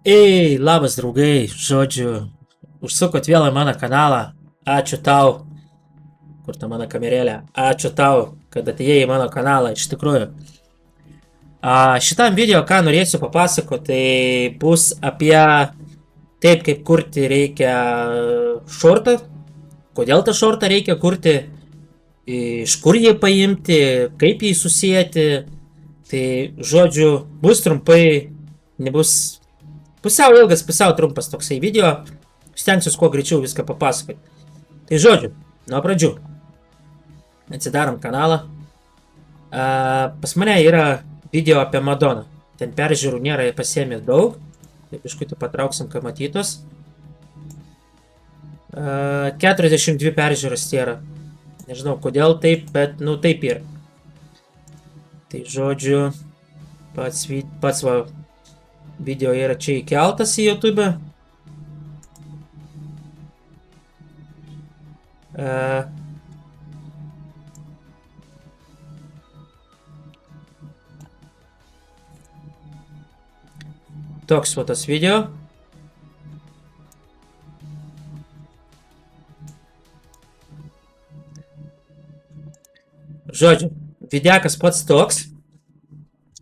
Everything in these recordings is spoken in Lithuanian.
Ei, labas draugai, žodžiu, užsukot vėl į mano kanalą. Ačiū tau, kur ta mano kamerėlė. Ačiū tau, kad atėjai į mano kanalą, iš tikrųjų. Šitam video, ką norėsiu papasakoti, tai bus apie taip, kaip kurti reikia šortą, kodėl tą šortą reikia kurti, iš kur jį paimti, kaip jį susijęti. Tai, žodžiu, bus trumpai, nebus pusiau ilgas, pusiau trumpas toksai video. Stengsiuosi kuo greičiau viską papasakoti. Tai žodžiu, nuo pradžių. Atsidarom kanalą. Pas mane yra video apie Madoną. Ten peržiūrų nėra pasiėmė daug. Taip iškutį patrauksim, kad matytos. 42 peržiūros yra. Nežinau kodėl taip, bet nu taip yra. Tai žodžiu, pats va video yra čia įkeltas į YouTube. Toks va tas video. Žodžiu, videkas pats toks,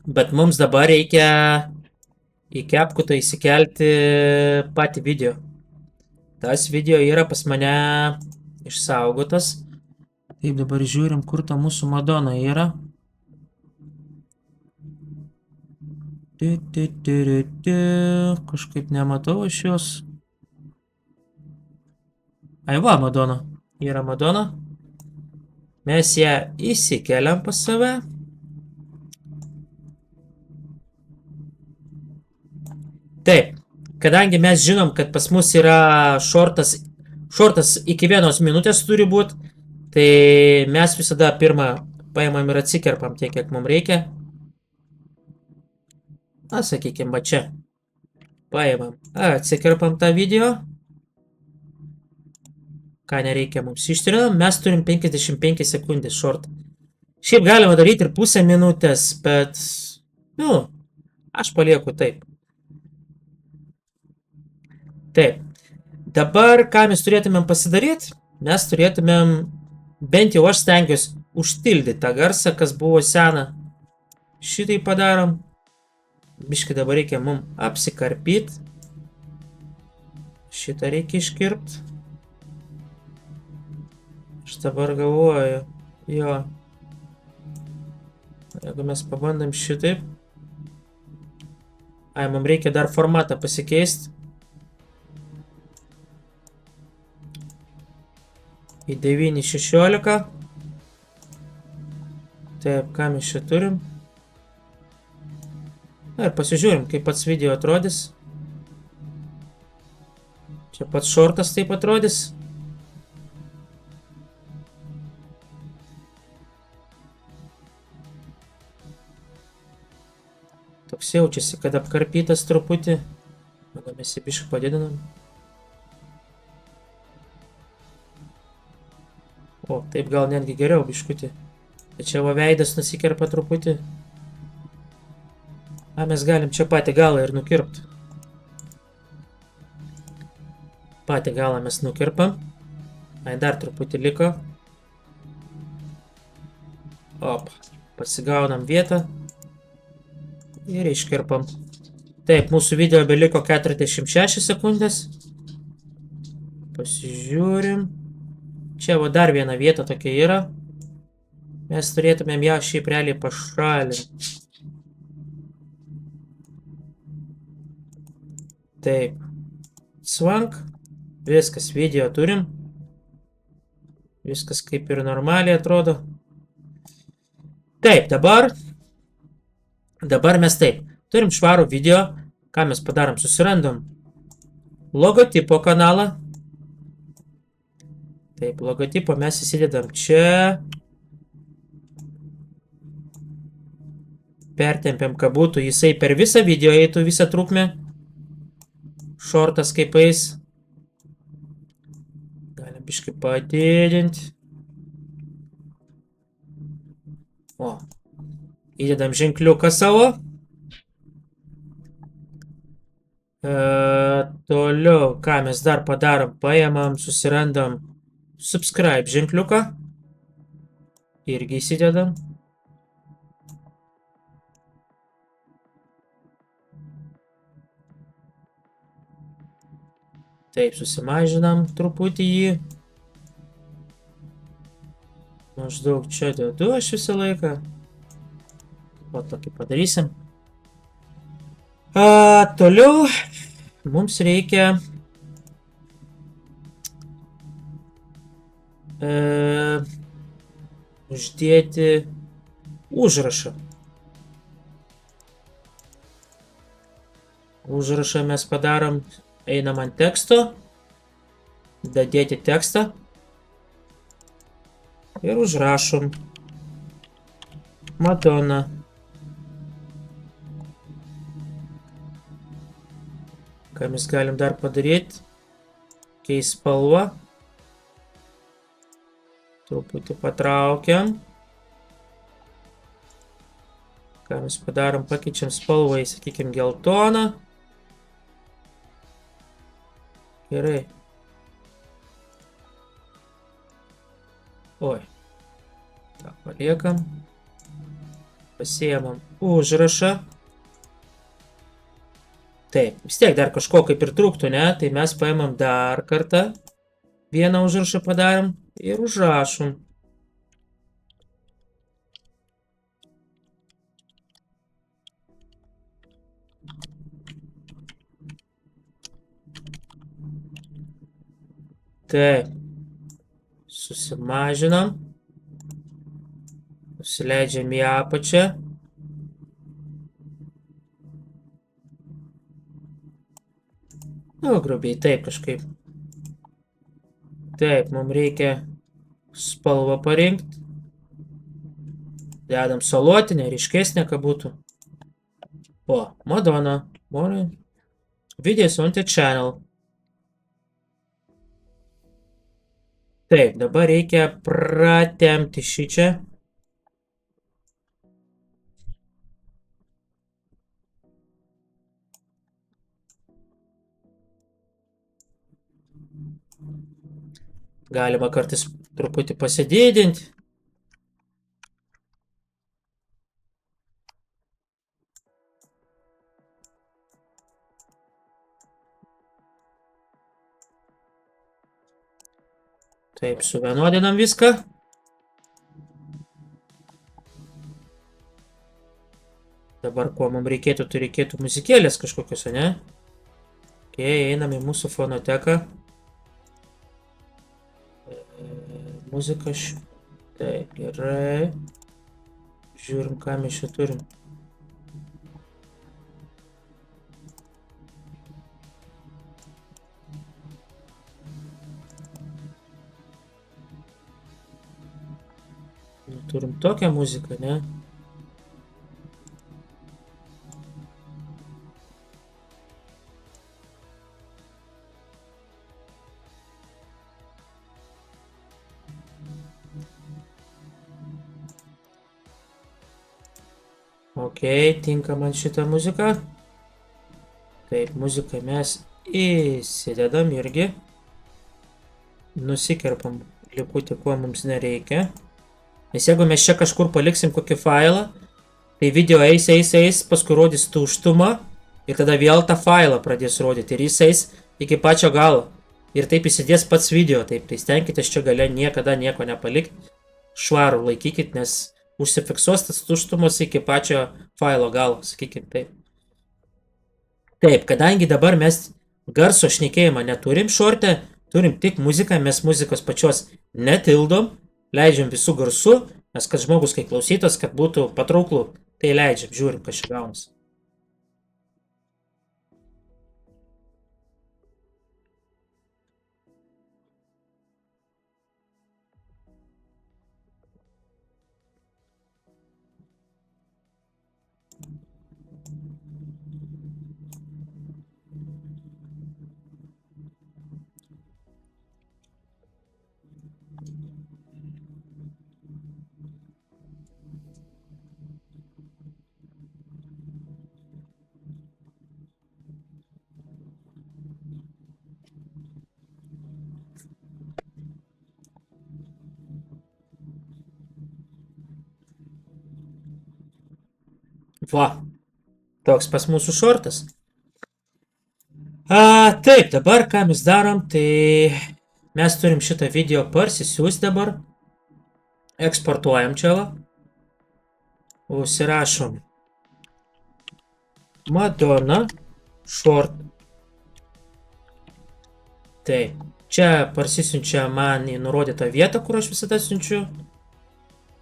bet mums dabar reikia į kepkutą įsikelti patį video. Tas video yra pas mane išsaugotas. Taip, dabar žiūrim, kur ta mūsų Madona yra. Kažkaip nematau iš jos. Ai va, Madona. Yra Madona. Mes ją įsikeliam pas save. Taip, kadangi mes žinom, kad pas mus yra šortas iki 1 minutės turi būti, tai mes visada pirmą paimam ir atsikerpam tiek, kiek mums reikia. Sakykime, va čia. Paimam, atsikerpam tą video. Ką nereikia mums ištrinam, mes turim 55 sekundės šortą. Šiaip galima daryti ir pusę minutės, bet, nu, aš palieku taip. Taip. Dabar, ką mes turėtumėm pasidaryti, mes turėtumėm, bent jau aš stengiuosi užtildyti tą garsą, kas buvo sena. Šitai padarom. Biškai dabar reikia mums apsikarpyti. Šitą reikia iškirpti. Aš dabar galvoju, jo. Jeigu mes pabandam šitaip. Mums reikia dar formatą pasikeisti. Į 9:16. Taip, ką mes čia turim. Ir pasižiūrim, kaip pats video atrodys. Čia pats šortas taip atrodys. Toks jaučiasi, kad apkarpytas truputį. Tada mes jį biškai padidinam. O, taip gal netgi geriau biškutį. Čia va veidas nusikerpa truputį. Mes galim čia patį galą ir nukirpti. Patį galą mes nukirpam. Dar truputį liko. Op, pasigaunam vietą. Ir iškirpam. Taip, mūsų video beliko 46 sekundės. Pasižiūrim. Čia va dar viena vieta tokia yra. Mes turėtumėm ją šiaip realiai pašalinti. Taip. Svank. Viskas, video turim. Viskas kaip ir normaliai atrodo. Taip, Dabar mes taip. Turim švarų video. Ką mes padarom? Susirandam logotipo kanalą. Taip, logotipo mes įsidedam čia. Pertempiam, kad būtų jisai per visą video eitų visą trukmę. Šortas kaip eis. Galim biškai padidinti. O. Įdedam ženkliuką savo. Toliau, ką mes dar padarom, paėmam, susirandam subscribe ženkliuką, irgi įsidedam. Taip, susimažinam truputį jį. Maždaug čia dedu aš visą laiką. O tokį padarysim. Toliau mums reikia uždėti užrašą. Užrašą mes padarom, einam ant teksto, dadėti tekstą ir užrašom Madonna. Ką mes galim dar padaryti? Keis spalvą. Truputį patraukiam. Ką mes padarom? Pakeičiam spalvą į, sakykime, geltoną. Gerai. Oi. Ta, paliekam. Pasiemam užrašą. Taip, vis tiek dar kažko kaip ir trūktų, ne? Tai mes paimam dar kartą. Vieną užrašą padarom ir užrašom. Taip. Susimažinam. Nusileidžiam į apačią. Nu, grubiai, taip kažkaip. Taip, mums reikia spalvą parinkti. Dedam salotinę, ryškesnę, kad būtų. O, Madonna. Videos on the channel. Taip, dabar reikia pratempti šį čia. Galima kartais truputį pasididinti. Taip, suvienodinam viską. Dabar ko mums reikėtų, tai reikėtų muzikėlės kažkokios, ne? Ok, einam į mūsų fonoteką. Muzika Taip, gerai. Žiūrim, ką mes čia turim. Turim tokią muziką, ne? Ok, tinka man šitą muziką. Taip, muziką mes įsidedam irgi. Nusikerpam likutį, ko mums nereikia. Nes jeigu mes čia kažkur paliksim kokį failą, tai video eis, paskui rodys tuštumą ir tada vėl tą failą pradės rodyti ir jis eis iki pačio galo. Ir taip įsidės pats video, taip, tai stenkitės čia gale niekada nieko nepalikti. Švarų laikykit, nes užsifiksuos tas tuštumas iki pačio failo galo, sakykime taip. Taip, kadangi dabar mes garso šnekėjimą neturim šorte, turim tik muziką, mes muzikos pačios netildom, leidžiam visų garsų, nes kad žmogus, kai klausytas, kad būtų patrauklų, tai leidžiam, žiūrim, kas čia gaunas. Va. Toks pas mūsų šortas. Taip, dabar ką mes darom, tai mes turim šitą video parsisiųsti dabar. Eksportuojam čia. Užsirašom. Madonna short. Taip, čia parsisiunčia man į nurodytą vietą, kur aš visada siunčiu.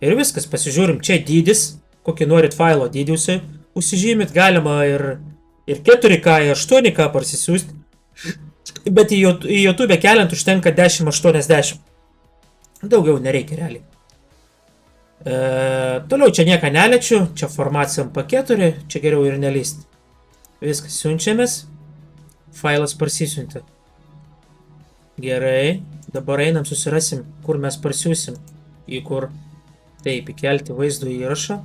Ir viskas, pasižiūrim, čia dydis, kokį norit failo dydį užsižymit, galima ir 4K, ir 8K parsisiųsti. Bet į YouTube keliant užtenka 1080. Daugiau nereikia realiai. Toliau čia nieką neliečiu, čia formacijam paketuri, čia geriau ir nelysti. Viskas, siunčiamės. Failas parsisiunti. Gerai, dabar einam susirasim, kur mes parsiųsim. Į kur. Taip, įkelti vaizdo įrašą.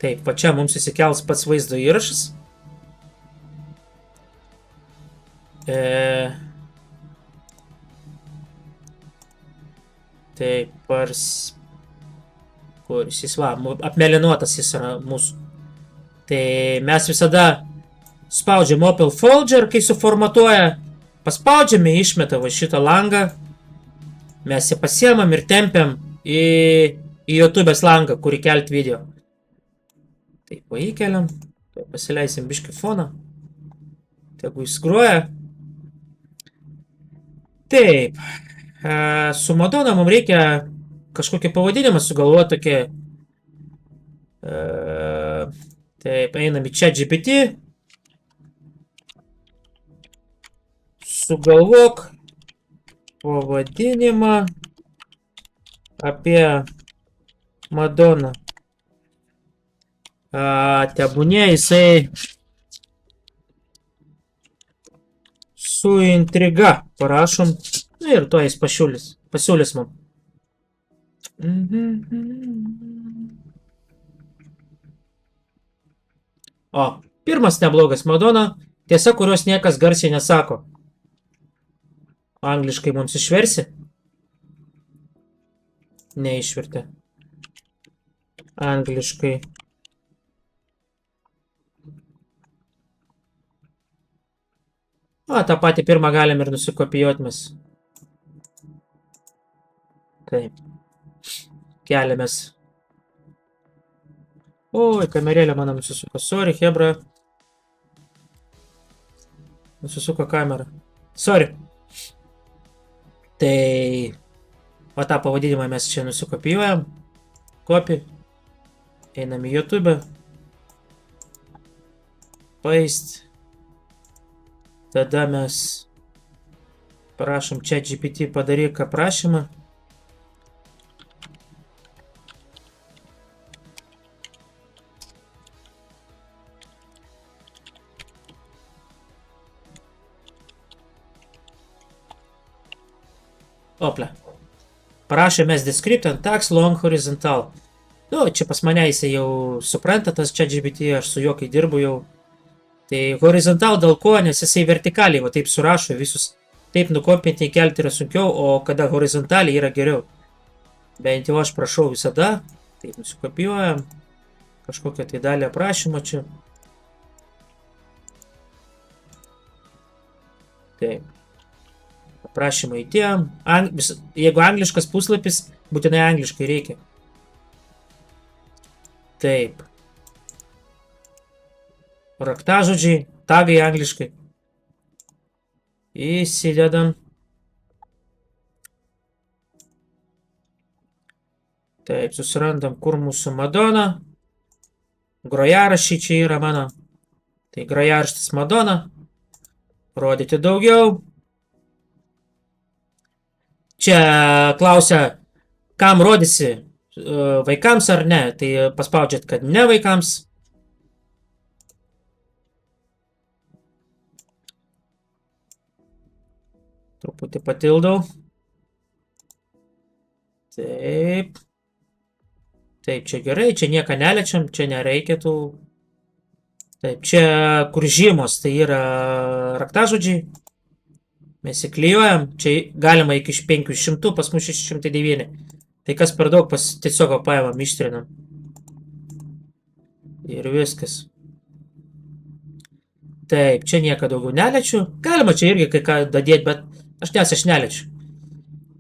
Taip, va čia mums įsikels pats vaizdo įrašas. Taip, kur jis va, apmelinuotas jis yra mūsų. Tai mes visada spaudžiam Open Folder, kai suformatuoja, paspaudžiame, išmeta va šitą langą. Mes jį pasiemam ir tempiam į YouTube'ės langą, kur įkelt video. Taip, va įkeliam, tai pasileisim biškį foną. Tegu jis groja. Taip, su Madonna mums reikia kažkokį pavadinimą sugalvoti tokį. Taip, einam į ChatGPT. Sugalvok pavadinimą apie Madonna. Tebūnė jisai su intriga parašom. Ir to jis pasiūlys mums. O, pirmas neblogas Madonna, tiesa, kurios niekas garsiai nesako. Angliškai mums išversi? Neišvertė. Angliškai. Tą patį pirmą galim ir nusikopijuoti mes. Taip. Keliamės. Oi, kamerėlė mano nusisuko. Sorry, hebra. Nusisuko kamera. Sorry. Tai va tą pavadinimą mes čia nusikopijuojam. Copy. Einam į YouTube. Paste. Tada mes parašom ChatGPT padaryk aprašymą. Opla. Parašėmės description, tags, long, horizontal. Nu, čia pas mane jisai jau supranta tas ChatGPT, aš su juo kai dirbu jau. Tai horizontal dėl ko, nes jisai vertikaliai, va taip surašo visus. Taip nukopinti įkelti yra sunkiau, o kada horizontaliai yra geriau. Bent jau aš prašau visada. Taip nusikopijuojam. Kažkokią tai dalį aprašymą čia. Taip. Aprašymą įtėjom. Jeigu angliškas puslapis, būtinai angliškai reikia. Taip. Raktažodžiai, tagai angliškai. Įsidedam. Taip, susirandam, kur mūsų Madonna. Grojaraščiai čia yra mano. Tai grojaraštis Madonna. Rodyti daugiau. Čia klausia, kam rodysi, vaikams ar ne. Tai paspaudžiat, kad ne vaikams. Truputį patildau. Taip. Taip, čia gerai, čia nieką neliečiam, čia nereikėtų. Taip, čia kur žymos, tai yra raktažodžiai. Mes įklijuojam, čia galima iki 500, pas mus 609. Tai kas per daug tiesiog paėmam, ištrinam. Ir viskas. Taip, čia nieko daugiau neliečiu. Galima čia irgi kai ką dadėti, bet aš neliečiu.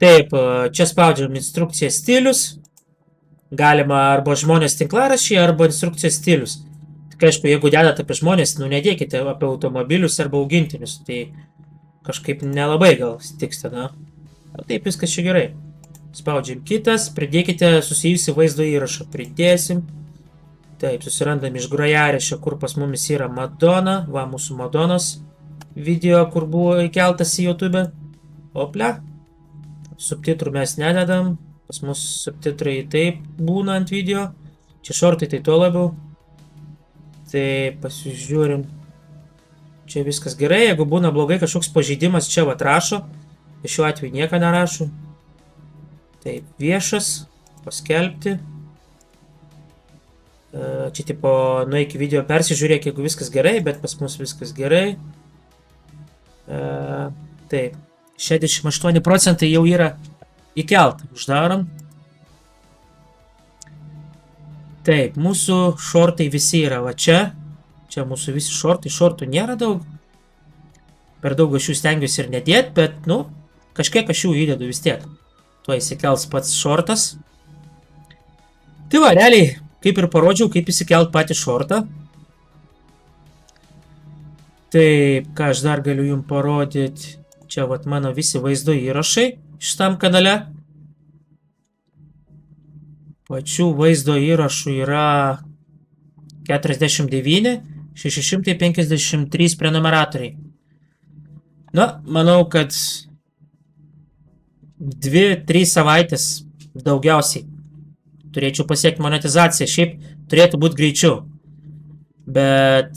Taip, čia spaudžiam instrukciją stilius. Galima arba žmonės tinklaraščiai, arba instrukcijos stilius. Tik aišku, jeigu dedat apie žmonės, nu nedėkite apie automobilius arba augintinius. Tai kažkaip nelabai gal tiks tada. O taip, viskas čia gerai. Spaudžiam kitas, pridėkite susijusi vaizdo įrašą. Pridėsim. Taip, susirandam iš grojaraščio, kur pas mumis yra Madonna. Va, mūsų Madonos video, kur buvo įkeltas į YouTube. Oplia. Subtitrų mes nededam. Pas mus subtitrai taip būna ant video. Čia šortai tai tuo labiau. Tai pasižiūrim. Čia viskas gerai. Jeigu būna blogai kažkoks pažeidimas, čia vat rašo. Šiuo atveju nieko nerašo. Taip, viešas. Paskelbti. Čia tipo, nueik video persižiūrėk, jeigu viskas gerai, bet pas mus viskas gerai. Taip, 68% jau yra įkelta. Uždarom. Taip, mūsų šortai visi yra va čia. Čia mūsų visi šortai. Šortų nėra daug. Per daug aš jų stengiuosi ir nedėt, bet, nu, kažkiek aš jų įdedu vis tiek. Tuo įsikels pats šortas. Tai va, realiai, kaip ir parodžiau, kaip įsikelt patį šortą. Taip, ką aš dar galiu jums parodyti. Čia vat mano visi vaizdo įrašai šitam kanale. Pačių vaizdo įrašų yra 49, 653 prenumeratoriai. Na, manau, kad 2-3 savaitės daugiausiai turėčiau pasiekti monetizaciją. Šiaip turėtų būti greičiau. Bet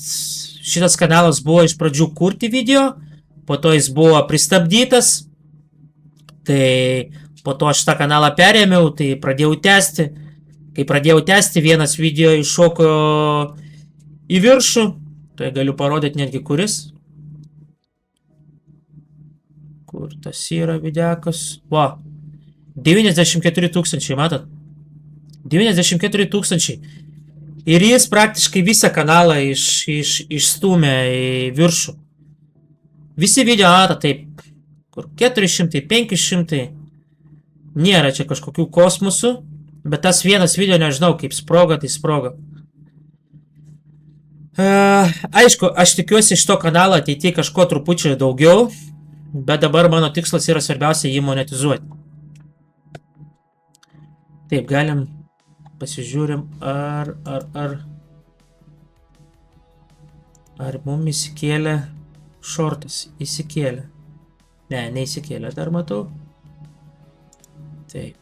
šitas kanalas buvo iš pradžių kurti video, po to jis buvo pristabdytas. Tai po to aš tą kanalą perėmiau, tai pradėjau tęsti. Kai pradėjau tęsti, vienas video iššoko į viršų. Tai galiu parodyti netgi kuris. Kur tas yra videkas? Va, 94 000, matot? 94 000. Ir jis praktiškai visą kanalą išstūmė į viršų. Visi video taip, kur 400, 500. Nėra čia kažkokių kosmosų, bet tas vienas video, nežinau, kaip sproga, tai sproga. Aišku, aš tikiuosi iš to kanalo ateityje kažko trupučiai daugiau, bet dabar mano tikslas yra svarbiausia jį monetizuoti. Taip, galim pasižiūrim, ar mum įsikėlė šortas. Įsikėlė. Ne, neįsikėlė, dar matau. Taip.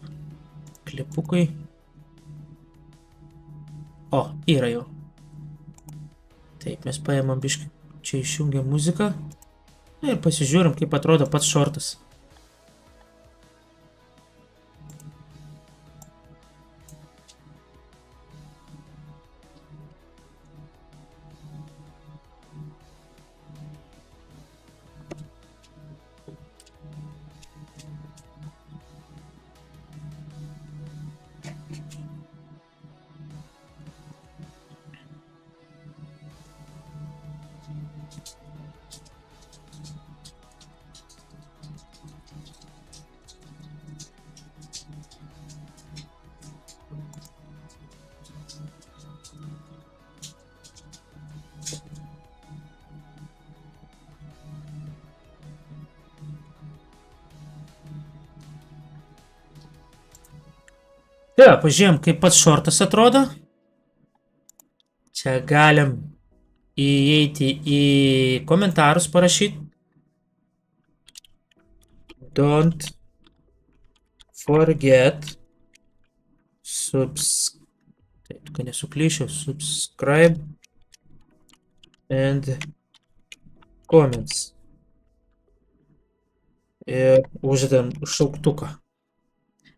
Klipukai. O, yra jau. Taip, mes paėmam biškį. Čia išjungiam muziką. Ir pasižiūrim, kaip atrodo pats šortas. Tai, pažiūrėjom, kaip pats šortas atrodo. Čia galim įeiti į komentarus parašyti. Don't forget taip, kad nesuklyšiu, subscribe and comments. Ir uždedam šauktuką.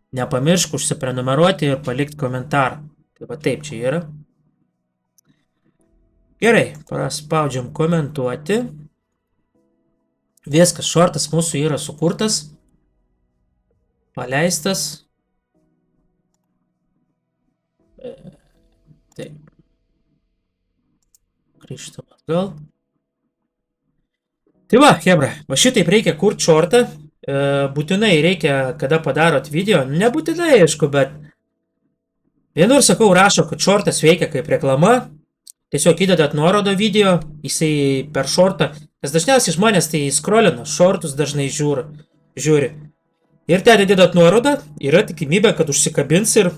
Nepamiršk užsiprenumeruoti ir palikti komentarą. Tai va taip čia yra. Gerai, paspaudžiam komentuoti. Viskas, šortas mūsų yra sukurtas. Paleistas. Taip. Grįžtam atgal. Tai va, hebra, va šitaip reikia kurti šortą. Būtinai reikia, kada padarot video, nebūtinai, aišku, bet vienur, sakau, rašo, kad šortas veikia kaip reklama. Tiesiog įdedat nuorodą video, jisai per šortą, nes dažniausiai žmonės tai scrollina, šortus dažnai žiūri. Ir ten įdedat nuorodą, yra tikimybė, kad užsikabins ir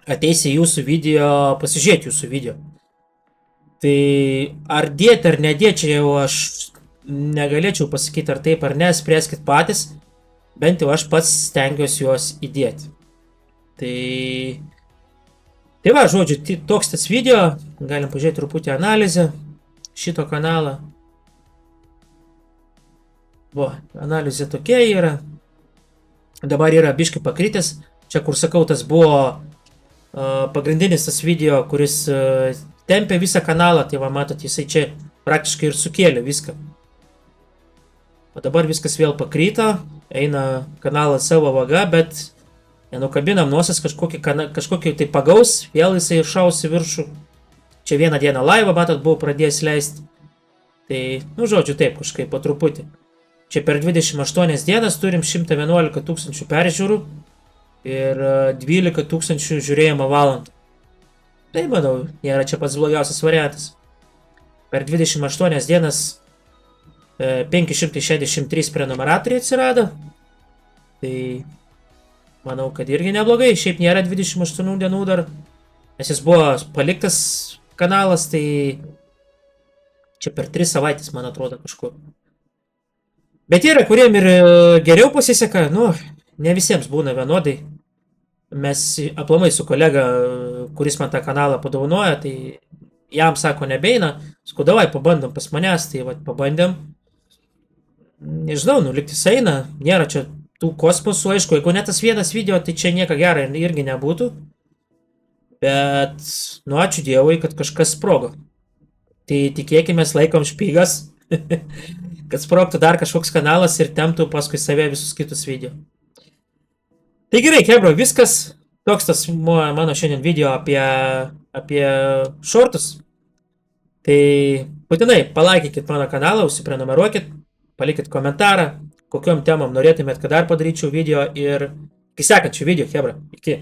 ateis į jūsų video, pasižiūrėti jūsų video. Tai ar dėti ar nedėti, čia jau aš negalėčiau pasakyti ar taip ar ne, spręskit patys, bent jau aš pats stengiuosi juos įdėti. Tai va, žodžiu, toks tas video, galim pažiūrėti truputį analizę šito kanalą. Va, analizė tokia yra. Dabar yra biškai pakritęs. Čia, kur sakau, tas buvo pagrindinis tas video, kuris tempė visą kanalą. Tai va, matot, jisai čia praktiškai ir sukėlė viską. O dabar viskas vėl pakryto. Eina kanalas savo vaga, bet nenukabinam nosies kažkokį tai pagaus. Vėl jisai iššaus į viršų. Čia vieną dieną laivą, matot, buvo pradėjęs leisti. Tai, nu, žodžiu, taip, kažkaip po truputį. Čia per 28 dienas turim 111 tūkstančių peržiūrų ir 12 tūkstančių žiūrėjimo valandų. Tai, manau, nėra čia pats blogiausias variantas. Per 28 dienas 563 prenumeratoriai atsirado. Tai, manau, kad irgi neblogai. Šiaip nėra 28 dienų dar, nes jis buvo paliktas kanalas, tai čia per 3 savaitės, man atrodo, kažkur. Bet yra, kuriem ir geriau pasiseka, nu, ne visiems būna vienodai. Mes aplamai su kolega, kuris man tą kanalą padovanoja, tai jam sako nebeina, sakau, davai pabandom pas manęs, tai va, pabandėm. Nežinau, nu, liktis eina, nėra čia tų kosmosų, aišku, jeigu net tas vienas video, tai čia nieko gero irgi nebūtų. Bet, nu, ačiū Dievui, kad kažkas sprogo. Tai tikėkime, laikom špygas, kad sprogtų dar kažkoks kanalas ir temptų paskui save visus kitus video. Tai gerai, hebra, viskas. Toks tas mano šiandien video apie šortus. Tai būtinai palaikykit mano kanalą, užsiprenumeruokit, palikit komentarą, kokiom temom norėtumėt, kad dar padaryčiau video ir iki sekančių video, hebra. Iki.